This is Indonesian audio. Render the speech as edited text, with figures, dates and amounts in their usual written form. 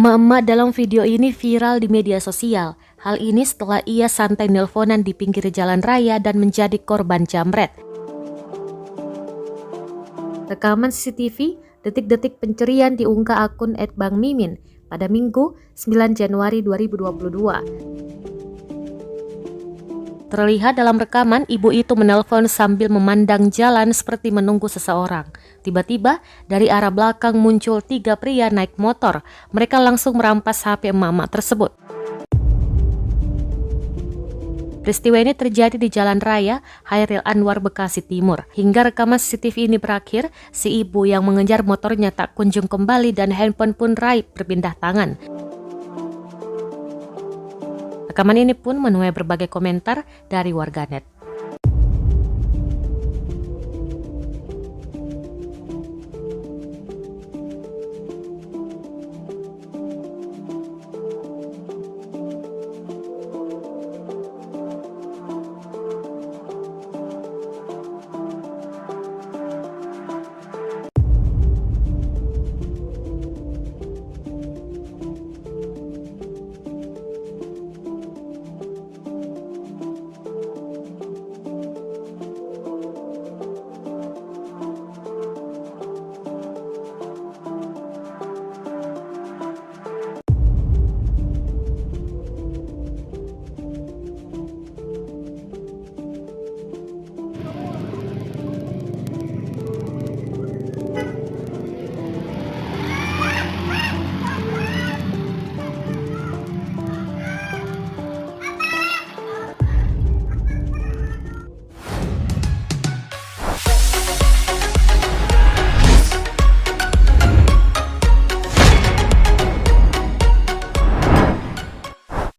Emak-emak dalam video ini viral di media sosial. Hal ini setelah ia santai nelponan di pinggir jalan raya dan menjadi korban jambret. Rekaman CCTV detik-detik pencurian diunggah akun @bangmimin pada Minggu 9 Januari 2022. Terlihat dalam rekaman, ibu itu menelpon sambil memandang jalan seperti menunggu seseorang. Tiba-tiba, dari arah belakang muncul 3 pria naik motor. Mereka langsung merampas HP emak-emak tersebut. Peristiwa ini terjadi di Jalan Raya Hairil Anwar, Bekasi Timur. Hingga rekaman CCTV ini berakhir, si ibu yang mengejar motornya tak kunjung kembali dan handphone pun raib berpindah tangan. Rekaman ini pun menuai berbagai komentar dari warganet.